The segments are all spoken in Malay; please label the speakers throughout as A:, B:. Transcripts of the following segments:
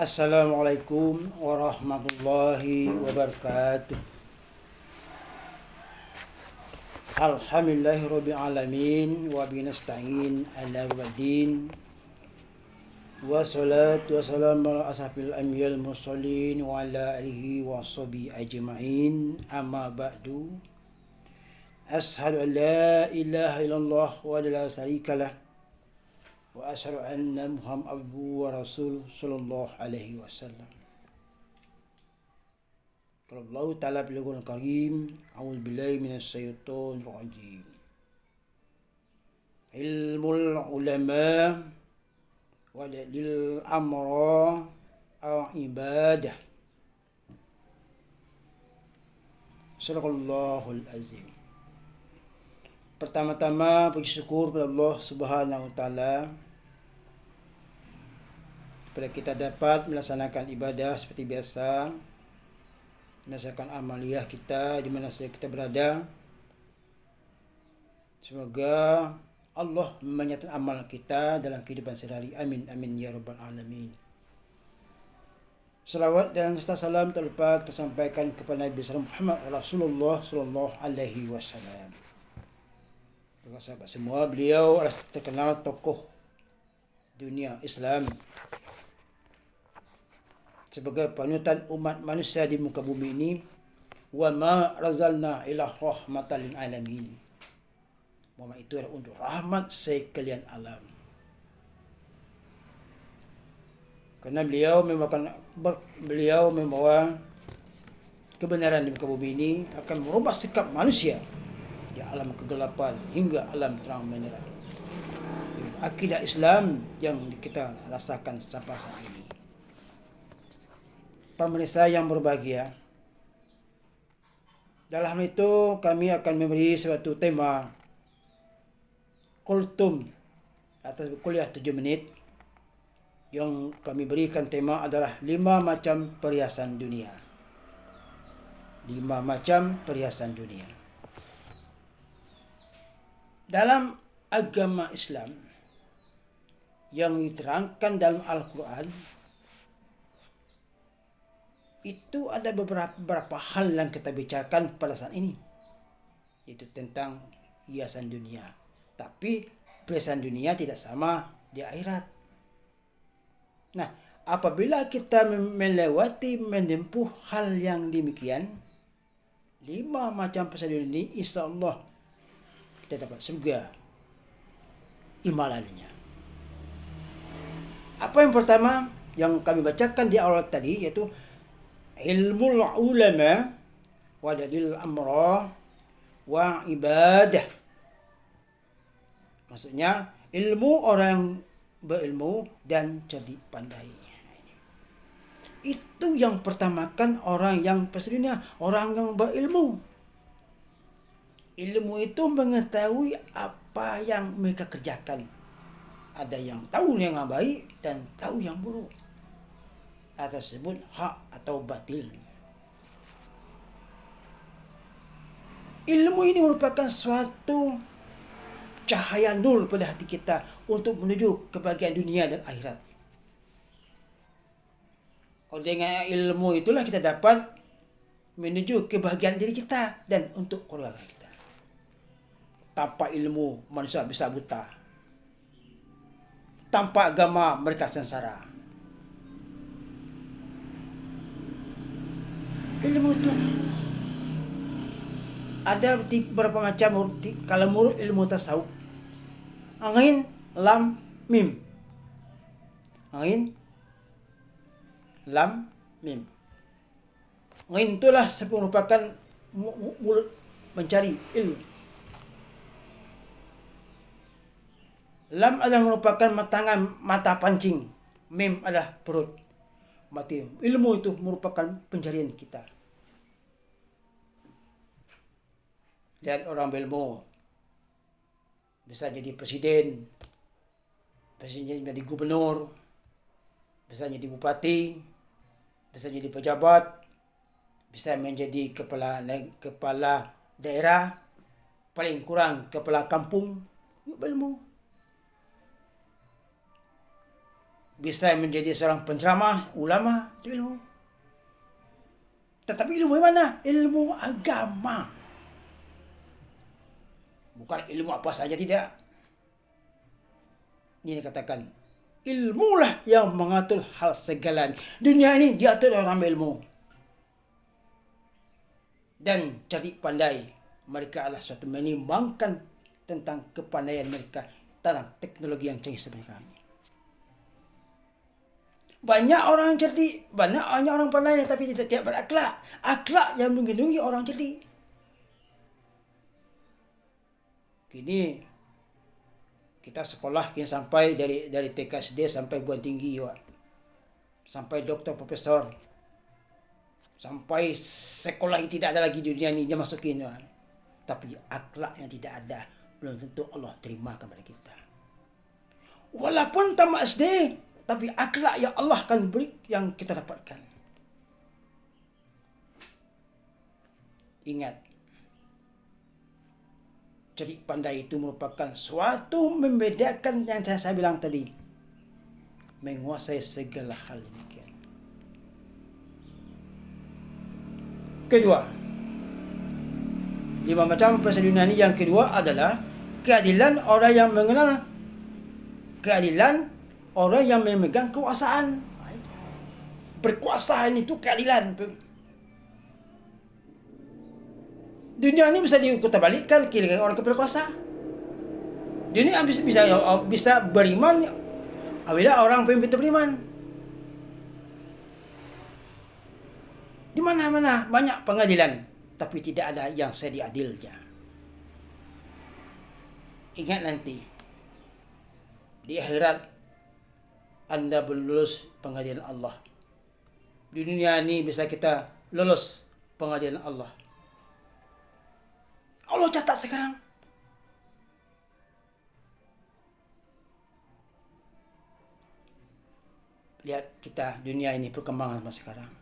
A: Assalamualaikum warahmatullahi wabarakatuh. Alhamdulillahirabbil alamin wa binasta'in ala waddin. Wassalatu wassalamu ala asrafil anbiya'il mursalin wa ala alihi wa sahbihi ajma'in. Amma ba'du. Ashhadu an la ilaha illallah wa la syarika lah. Wa asyhadu anna Muhammadan abduhu wa rasuluhu sallallahu alaihi wasallam. Qala Allah ta'ala bil Qur'anil Karim, a'udzu billahi minasy syaithanir rajim. Ilmul ulama wa lil amra aw ibadah. Sadaqallahul azim. Pertama-tama puji syukur kepada Allah Subhanahu wa taala supaya kita dapat melaksanakan ibadah seperti biasa, melaksanakan amaliyah kita di mana saja kita berada. Semoga Allah menyatakan amal kita dalam kehidupan sehari-hari. Amin amin ya rabbal alamin. Salawat dan salam tak lupa kita sampaikan kepada Nabi Muhammad Rasulullah sallallahu alaihi wasallam. Terima sahabat semua, beliau adalah terkenal tokoh dunia Islam sebagai panutan umat manusia di muka bumi ini. Wa ma razalna ila rahmatan lil alamin. Muhammad itu adalah untuk rahmat sekalian alam. Karena beliau membawa kebenaran di muka bumi ini akan merubah sikap manusia di alam kegelapan hingga alam terang menerang. Akidah Islam yang kita rasakan sampai saat ini. Pemirsa yang berbahagia, dalam itu kami akan memberi suatu tema kultum atas kuliah 7 menit. Yang kami berikan tema adalah 5 macam perhiasan dunia. 5 macam perhiasan dunia. Dalam agama Islam yang diterangkan dalam Al-Quran, itu ada beberapa hal yang kita bicarakan pada saat ini, yaitu tentang hiasan dunia. Tapi perhiasan dunia tidak sama di akhirat. Nah, apabila kita menempuh hal yang demikian, 5 macam perhiasan dunia ini, insya Allah kita dapat surga imbalannya. Apa yang pertama yang kami bacakan di awal tadi, yaitu ilmul ulama wa dalil amra wa ibadah. Maksudnya ilmu orang berilmu dan cerdik pandai. Itu yang pertama kan orang yang pastinya orang yang berilmu. Ilmu itu mengetahui apa yang mereka kerjakan. Ada yang tahu yang baik dan tahu yang buruk. Atau sebut hak atau batil. Ilmu ini merupakan suatu cahaya nur pada hati kita untuk menuju kebahagiaan dunia dan akhirat. Dengan ilmu itulah kita dapat menuju kebahagiaan diri kita dan untuk keluarga kita. Tanpa ilmu manusia bisa buta. Tanpa agama mereka sengsara. Ilmu itu ada beberapa macam. Kalau menurut ilmu tasawuf, angin, lam, mim. Angin, lam, mim. Angin itulah merupakan mulut mencari ilmu. Lam adalah merupakan mata pancing. Mim adalah perut mati. Ilmu itu merupakan pencarian kita. Dan orang berilmu bisa jadi presiden, bisa jadi gubernur, bisa jadi bupati, bisa jadi pejabat, bisa menjadi kepala daerah, paling kurang kepala kampung. Berilmu. bisa menjadi seorang penceramah, ulama, itu ilmu. Tetapi ilmu yang mana? Ilmu agama. Bukan ilmu apa saja, tidak. Ini dikatakan, ilmulah yang mengatur hal segalanya. Dunia ini diatur oleh orang berilmu. Dan cerdik pandai, mereka adalah suatu menimbangkan tentang kepandaian mereka tentang teknologi yang canggih seperti sekarang. Banyak orang cerdik, banyak orang pandai tapi tidak berakhlak. Akhlak yang melindungi orang cerdik. Kini kita sekolah kini sampai dari TK SD sampai buan tinggi, Wak. Sampai doktor, profesor. Sampai sekolah yang tidak ada lagi di dunia ini dia masukin, Wak. Tapi akhlak yang tidak ada, belum tentu Allah terima kepada kita. Walaupun tamat SD, tapi akhlak yang Allah akan beri yang kita dapatkan. Ingat, cerdik pandai itu merupakan suatu membedakan yang saya bilang tadi. Menguasai segala hal demikian. Kedua, 5 macam perasaan dunia ini. Yang kedua adalah keadilan orang yang mengenal. Keadilan orang yang memegang kekuasaan. Berkuasaan itu keadilan. Dunia ini bisa dikutabalikan kira orang berkuasa. Dunia bisa beriman apabila orang pemimpin itu beriman. Di mana-mana banyak pengadilan, tapi tidak ada yang sedia adilnya. Ingat nanti, di akhirat Anda belum lulus pengadilan Allah. Di dunia ini bisa kita lulus pengadilan Allah. Allah catat sekarang. Lihat kita dunia ini perkembangan masa sekarang.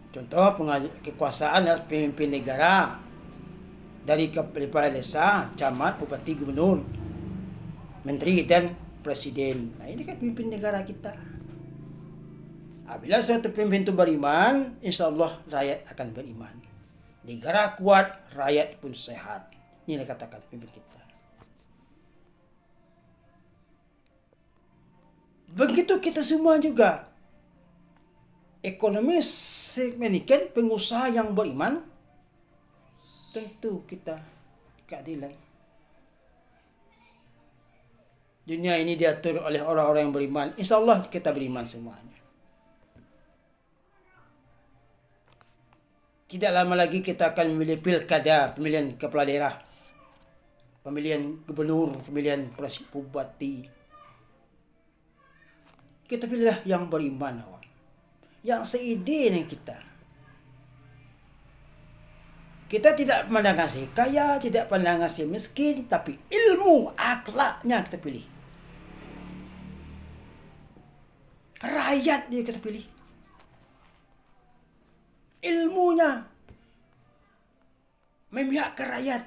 A: Contoh kekuasaan pemimpin negara. Dari kepala desa, camat, bupati, gubernur, menteri dan presiden. Nah, ini kan pemimpin negara kita. Apabila suatu pemimpin itu beriman, insya Allah rakyat akan beriman. Negara kuat, rakyat pun sehat. Ini yang katakan pemimpin kita. Begitu kita semua juga. Ekonomi segmenikan pengusaha yang beriman, tentu kita keadilan. Dunia ini diatur oleh orang-orang yang beriman. Insya Allah kita beriman semuanya. Tidak lama lagi kita akan memilih pilkada, pemilihan kepala daerah, pemilihan gubernur, pemilihan bupati. Kita pilihlah yang beriman, yang seide dengan kita. Kita tidak pandang si kaya, tidak pandang si miskin, tapi ilmu akhlaknya kita pilih. Rakyat dia kita pilih. Ilmunya memihak ke rakyat.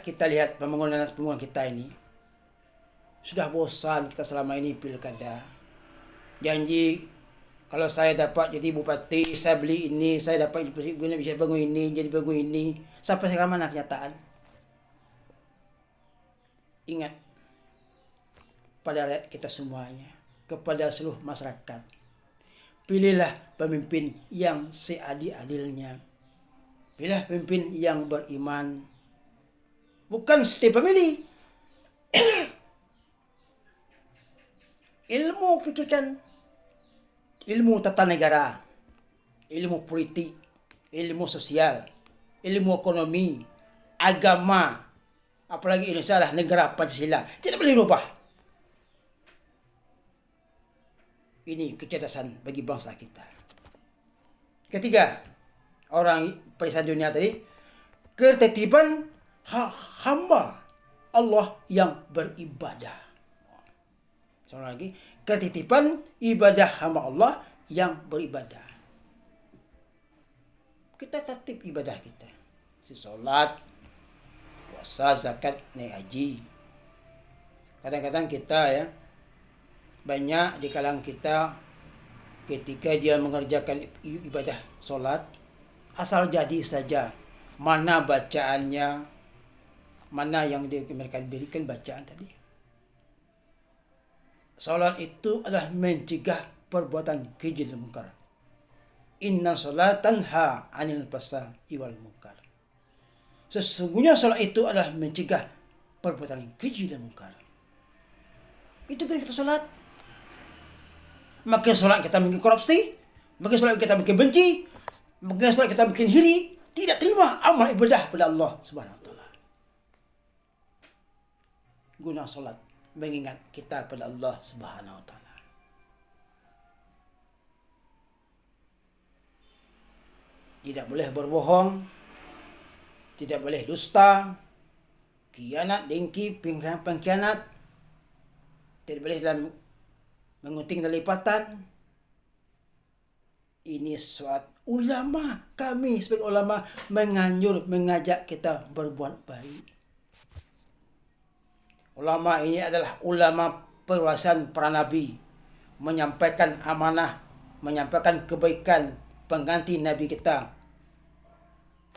A: Kita lihat pembangunan kita ini. Sudah bosan kita selama ini pilkada. Janji kalau saya dapat jadi bupati, saya beli ini, saya dapat bisa bangun ini, jadi bangun ini. Sampai sekarang mana kenyataan? Ingat pada rakyat kita semuanya, kepada seluruh masyarakat. Pilihlah pemimpin yang seadil-adilnya. Pilihlah pemimpin yang beriman. Bukan setiap pemilih. Ilmu pikirkan. Ilmu tata negara, ilmu politik, ilmu sosial, ilmu ekonomi, agama, apalagi Indonesia lah negara Pancasila, tidak boleh berubah. Ini kecerdasan bagi bangsa kita. Ketiga, orang perisan dunia tadi, ketertiban hamba Allah yang beribadah. Soal lagi, ketitipan ibadah hamba Allah yang beribadah. Kita tertib ibadah kita. Solat, puasa, zakat, naik haji. Kadang-kadang kita ya, banyak di kalangan kita ketika dia mengerjakan ibadah solat, asal jadi saja mana bacaannya, mana yang mereka berikan bacaan tadi. Solat itu adalah mencegah perbuatan keji dan munkar. Inna solatan ha anil fahsya'i wal munkar. Sesungguhnya solat itu adalah mencegah perbuatan keji dan munkar. Itu kan kita solat. Makin solat kita makin korupsi, makin solat kita makin benci, makin solat kita makin iri, tidak terima amal ibadah pada Allah Subhanahu wa taala. Guna solat mengingat kita pada Allah Subhanahu wa taala. Tidak boleh berbohong, tidak boleh dusta, khianat, dengki, pengkhianat, tidak boleh dalam mengunting dan lipatan. Ini suatu ulama, kami sebagai ulama mengajak kita berbuat baik. Ulama ini adalah ulama perwakilan para nabi, menyampaikan amanah, menyampaikan kebaikan pengganti nabi kita.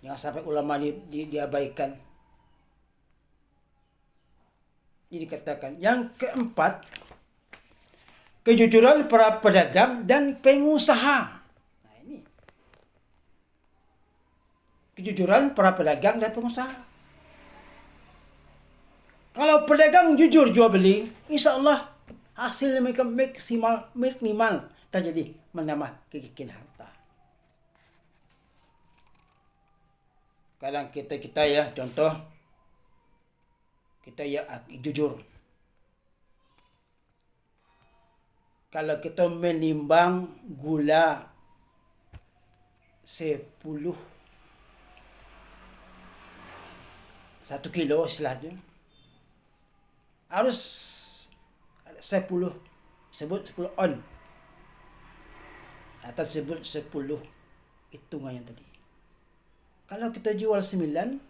A: Jangan sampai ulama diabaikan. Jadi dikatakan yang keempat, kejujuran para pedagang dan pengusaha. Nah ini. Kejujuran para pedagang dan pengusaha. Kalau pedagang jujur jual beli, insya Allah hasilnya mereka minimal terjadi menambah kegigihan harta. Kadang kita ya, contoh kita ya jujur. Kalau kita menimbang gula 1 kilo istilahnya, harus 10 on atau sebut 10 hitungannya tadi. Kalau kita jual 9,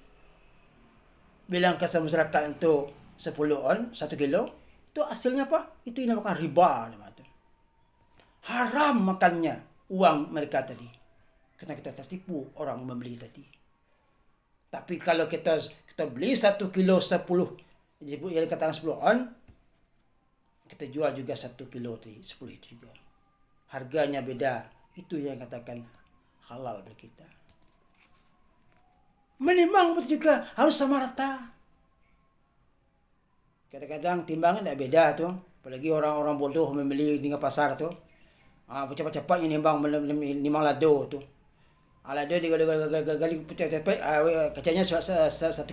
A: bilang ke masyarakat untuk 10 on 1 kilo, itu hasilnya apa? Itu dinamakan riba. Haram makannya uang mereka tadi, karena kita tertipu orang membeli tadi. Tapi kalau kita beli 1 kilo 10, yang dikatakan 10 on, kita jual juga 1 kilo tadi 10 itu juga. Harganya beda. Itu yang katakan halal bagi kita. Menimbang juga harus sama rata. Kadang-kadang timbangan tidak beda tuh. Apalagi orang-orang bodoh membeli di pasar tuh. Cepat-cepat nimbang lado tuh. Lado digali cepat kacanya 1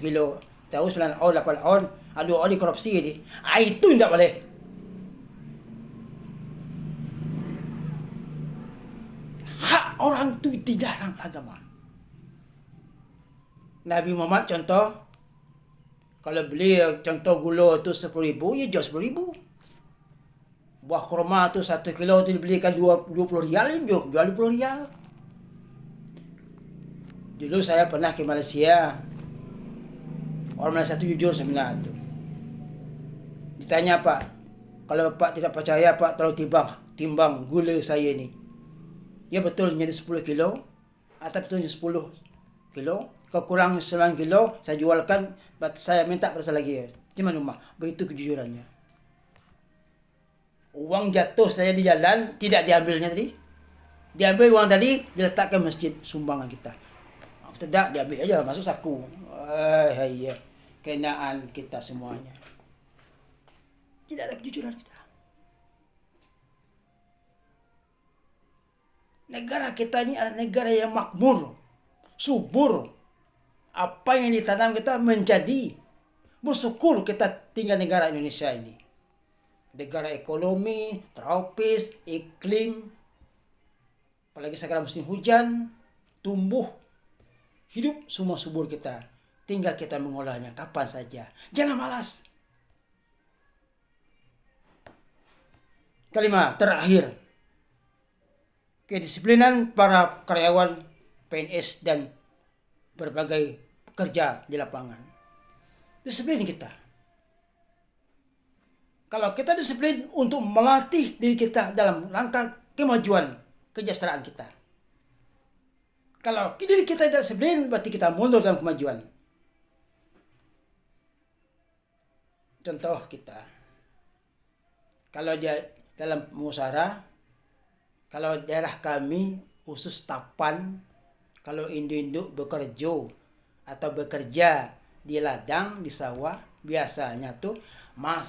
A: kilo. Tahu 9 on, 8 on, ada on korupsi ini. Itu tidak boleh. Hak orang itu dilarang agama. Nabi Muhammad contoh, kalau beli contoh gula itu 10.000, ya jual 10.000. Buah kurma itu 1 kilo itu dibelikan 20 rial, ya jual 20 rial. Dulu saya pernah ke Malaysia. Orang Malaysia itu jujur sebenarnya. Ditanya Pak, kalau Pak tidak percaya Pak, tolong timbang gula saya ini. Ya betul jadi 10 kilo, atau betul 10 kilo. Kalau kurang 9 kilo, saya jualkan, saya minta pada saya lagi. Cuma rumah, begitu kejujurannya. Uang jatuh saya di jalan, tidak diambilnya tadi. Diambil uang tadi, diletakkan masjid sumbangan kita. Tidak, diambil aja, masuk saku. Ya. Kenaan kita semuanya. Tidak ada kejujuran kita. Negara kita ini adalah negara yang makmur, subur. Apa yang ditanam kita menjadi. Bersyukur kita tinggal negara Indonesia ini. Negara ekonomi, tropis, iklim. Apalagi sekarang musim hujan, tumbuh, hidup semua subur kita. Tinggal kita mengolahnya kapan saja. Jangan malas. Kelima, terakhir. Kedisiplinan para karyawan PNS dan berbagai pekerja di lapangan. Disiplin kita. Kalau kita disiplin untuk melatih diri kita dalam rangka kemajuan kesejahteraan kita. Kalau diri kita tidak disiplin, berarti kita mundur dalam kemajuan. Contoh kita, kalau dia dalam musyawarah, kalau daerah kami khusus Tapan, kalau induk-induk bekerja atau bekerja di ladang, di sawah, biasanya tuh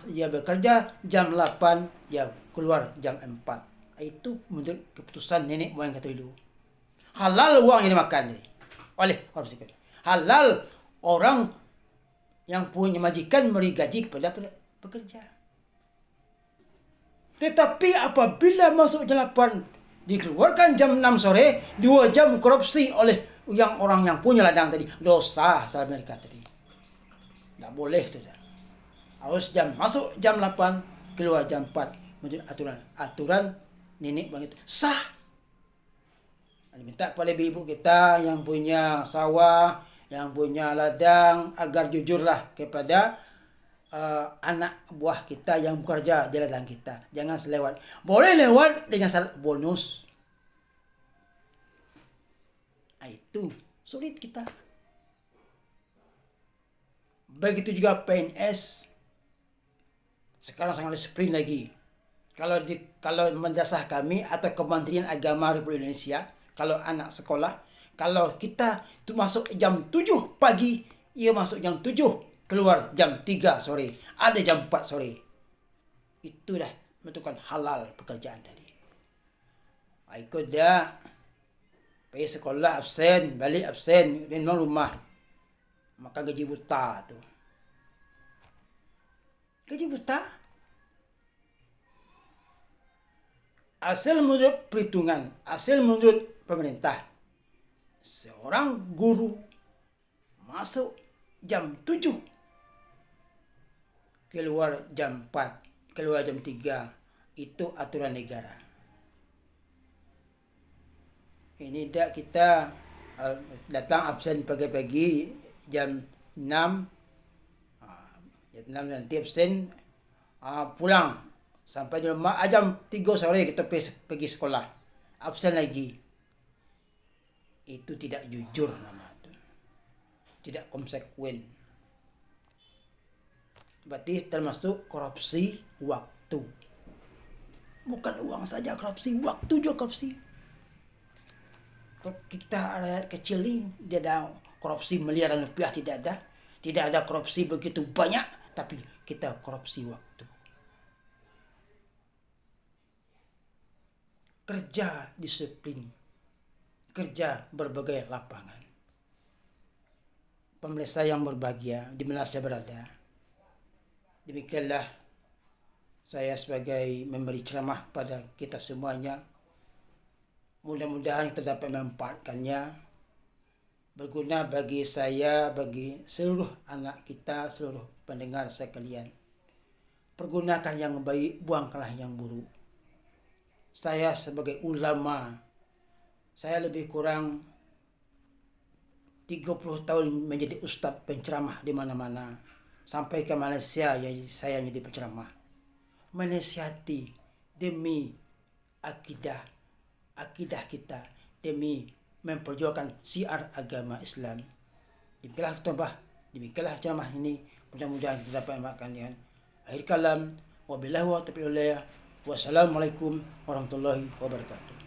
A: dia bekerja jam 8, dia keluar jam 4. Itu menurut keputusan nenek moyang kita dulu. Halal uang yang dimakan oleh orang miskin. Halal orang yang punya majikan memberi gaji kepada pekerja. Tetapi apabila masuk jam 8, dikeluarkan jam 6 sore, 2 jam korupsi oleh orang yang punya ladang tadi. Dosa asal mereka tadi. Tidak boleh tu. Harus masuk jam 8, keluar jam 4. Menurut aturan nenek bang itu sah. Minta kepada ibu kita yang punya sawah, yang punya ladang, agar jujurlah kepada anak buah kita yang bekerja di ladang kita. Jangan selewat. Boleh lewat dengan bonus. Itu sulit kita. Begitu juga PNS. Sekarang sangat disiplin lagi. Kalau madrasah kami atau Kementerian Agama Republik Indonesia, kalau anak sekolah, kalau kita itu masuk jam 7 pagi, ia masuk jam 7, keluar jam 3 sore, ada jam 4 sore. Itulah menentukan halal pekerjaan tadi. Ikut dia, pergi sekolah absen, balik absen, memang rumah. Maka gaji buta tu. Gaji buta. Hasil menurut perhitungan, hasil menurut pemerintah, seorang guru masuk jam 7, keluar jam 4, keluar jam 3, itu aturan negara. Ini tidak kita datang absen pagi-pagi jam 6, nanti absen, pulang sampai di rumah jam 3 sore kita pergi sekolah, absen lagi. Itu tidak jujur nama itu. Tidak konsekuen. Berarti termasuk korupsi waktu. Bukan uang saja korupsi, waktu juga korupsi. Kita rakyat kecil ini tidak ada korupsi miliaran rupiah, tidak ada. Tidak ada korupsi begitu banyak, tapi kita korupsi waktu. Kerja disiplin, kerja berbagai lapangan. Pemirsa yang berbahagia, di mana saya berada, demikianlah saya sebagai memberi ceramah pada kita semuanya. Mudah-mudahan kita dapat memanfaatkannya, berguna bagi saya, bagi seluruh anak kita, seluruh pendengar sekalian. Pergunakan yang baik, buangkanlah yang buruk. Saya sebagai ulama, saya lebih kurang 30 tahun menjadi ustadz penceramah di mana-mana. Sampai ke Malaysia saya menjadi penceramah. Menasihati demi akidah kita, demi memperjuangkan syiar agama Islam. Demikianlah ceramah ini. Mudah-mudahan kita dapat makan. Akhir kalam, wabillahi wa taufiq. Wassalamualaikum warahmatullahi wabarakatuh.